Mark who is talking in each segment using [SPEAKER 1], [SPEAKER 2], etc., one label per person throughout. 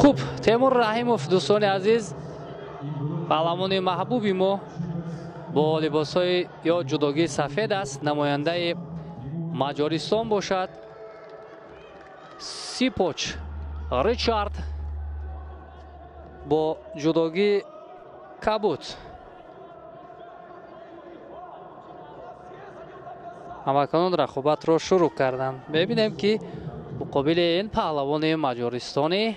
[SPEAKER 1] خب تیمور رحیموف دوستان عزیز پهلوان محبوبی ما با لباس های یا جداگی سفید است، نماینده مجارستان باشد. سیپوچ ریچارد با جداگی کبوت همکنون رقابت را شروع کردند. ببینیم که مقابل این پهلوان مجارستانی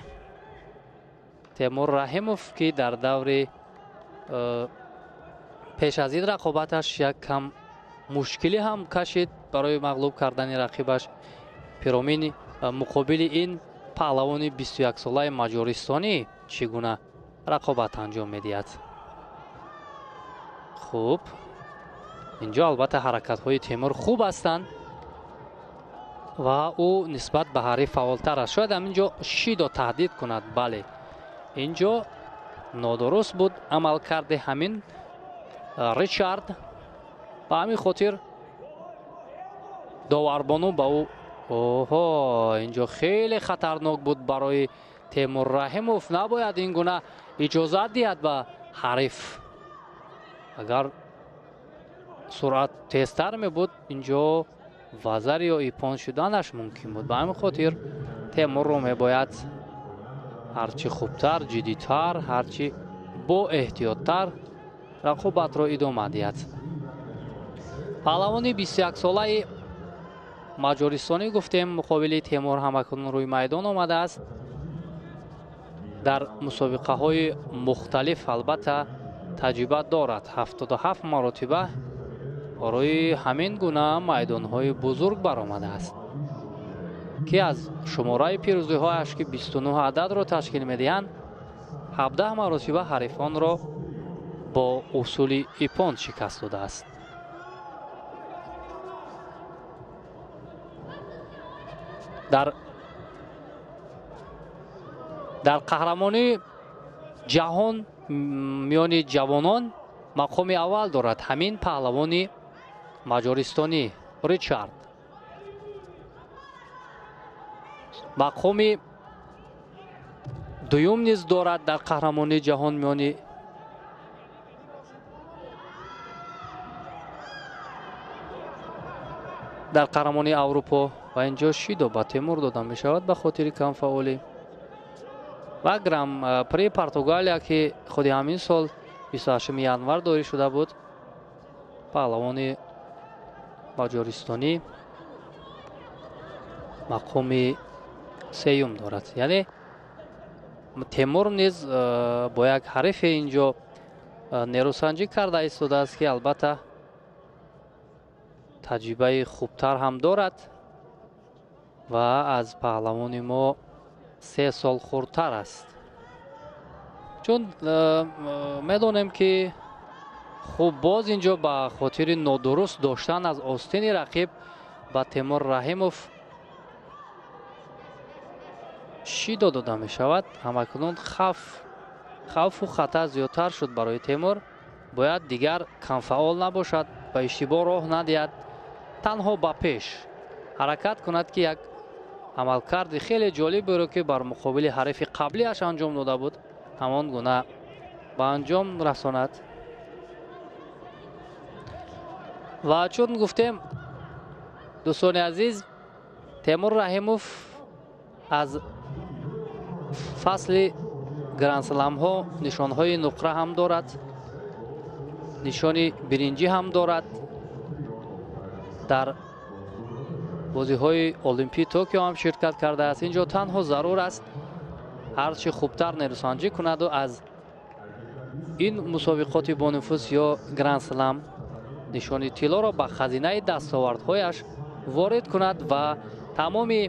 [SPEAKER 1] تیمور رحیموف که در دور پیش از این رقابتش یک کم مشکلی هم کشید برای مغلوب کردن رقیبش پیرامین، مقابل این پهلوان 21 ساله مجارستانی چگونه رقابت انجام میدهد. خوب اینجا البته حرکت های تیمور خوب هستند و او نسبت به حریف فعالتر است. شاید اینجا شید و تهدید کند. بله اینجا نادرست بود عمل کرده همین ریچارد، به همین خاطر داوربانو با او اینجا خیلی خطرناک بود برای تیمور رحیموف. نباید این گونه اجازت دهد به حریف. اگر سرعت تیزتر می بود اینجا وزر یا ایپان شدنش ممکن بود. به همین خاطر تیمور رو می باید هرچی خوبتر، جدیتر، هرچی با احتیاطتر رقابت را ادامه دهد. پهلوان 21 ساله مجارستانی گفتیم مقابل تیمور همکنون روی میدان آمده است. در مسابقه های مختلف البته تجربه دارد. 77 مرتبه روی همین گونه میدان های بزرگ برآمده است که از شماره پیروزی هایش که 29 عدد را تشکیل میدهند 17 مرتبه حریفان را با اصول ایپان شکست داده است. در قهرمانی جهان میان جوانان مقام اول دارد همین پهلوان مجارستانی ریچارد. مقام دوم نیز دارد در قهرمانی جهان میان در قهرمانی اروپا و اینجا شیدو با تیمور داده می شود به خاطر کم فعالی. و گرم پری پرتغالیا که خود همین سال 28 ینور داری شده بود پهلوان مجارستانی مقام سیوم دارد. یعنی تیمور نیز با یک حریف اینجا نیروسنجی کرده ایستاده است که البته تجربه خوبتر هم دارد و از پهلوان ما 3 سال خردتر است. چون میدونیم که خوب باز اینجا به خاطر نادرست داشتن از آستین رقیب با تیمور رحیموف شیدا داده می شود. همکنون خوف و خطر زیادتر شد برای تیمور. باید دیگر کم فعال نباشد، به اشتباه راه ندهد، تنها به پیش حرکت کند که یک عملکرد خیلی جالب رو که بر مقابل حریف قبلی اش انجام داده بود همان گونه به انجام رساند. و چون گفتیم دوستان عزیز تیمور رحیموف از فصل گرند سلم ها نشان های نقره هم دارد، نشان برنجی هم دارد. در بازی های المپی توکیو هم شرکت کرده است. اینجا تنها ضرور است هرچی خوبتر نیروسنجی کند و از این مسابقات با نفوذ یا گرند سلم نشان طلا را به خزینه دستاوردهایش وارد کند و تمام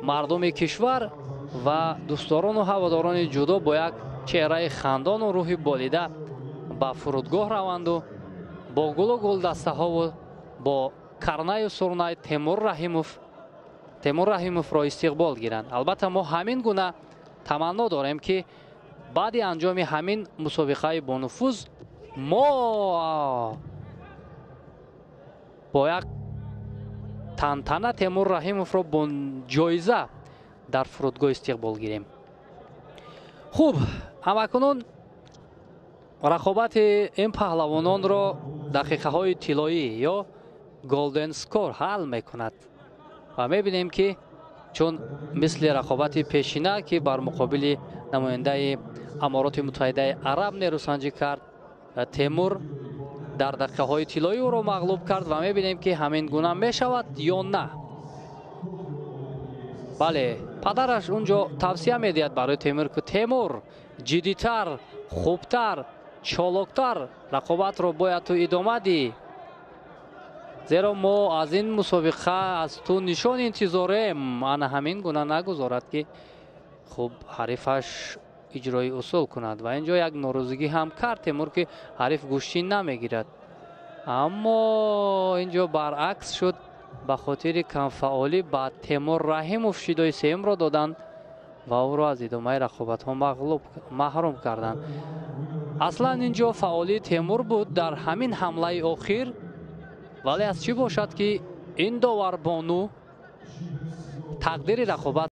[SPEAKER 1] مردم کشور و دوستداران و هواداران جودو با یک چهره خندان و روح بالیده به فرودگاه روند و با گل و گل دسته ها و با کرنه و سرنه تیمور رحیموف را استقبال گیرند. البته ما همین گونه تمنا داریم که بعد انجام همین مسابقه با نفوذ ما با یک تنتنه تیمور رحیموف را با جایزه در فرودگاه استقبال گیریم. خوب همکنون رقابت این پهلوانان را دقیقه های طلایی یا گلدن سکور حل میکند و میبینیم که چون مثل رقابت پیشینه که بر مقابل نماینده امارات متحده عرب نیروسنجی کرد، تیمور در دقیقه های طلایی او را مغلوب کرد و میبینیم که همین گونه میشود یا نه. بله، پدرش اونجا توصیه میدهد برای تیمور که تیمور جدیتر، خوبتر، چالکتر رقابت رو باید تو ادامه دی، زیرا ما از این مسابقه از تو نشان انتظاریم. انا همین گونه نگذارد که خوب حریفش اجرای اصول کند و اینجا یک ناراضگی هم کرد تیمور که حریف گوشتی نمیگیرد، اما اینجا برعکس شد. به خاطر کمفعالی بعد تیمور رحیموف شیدای سیم را دادند و او را از ادامه رقابت ها محروم کردند. اصلا اینجا فعالی تیمور بود در همین حمله آخر، ولی از چی باشد که این داور بانو تقدیر رقابت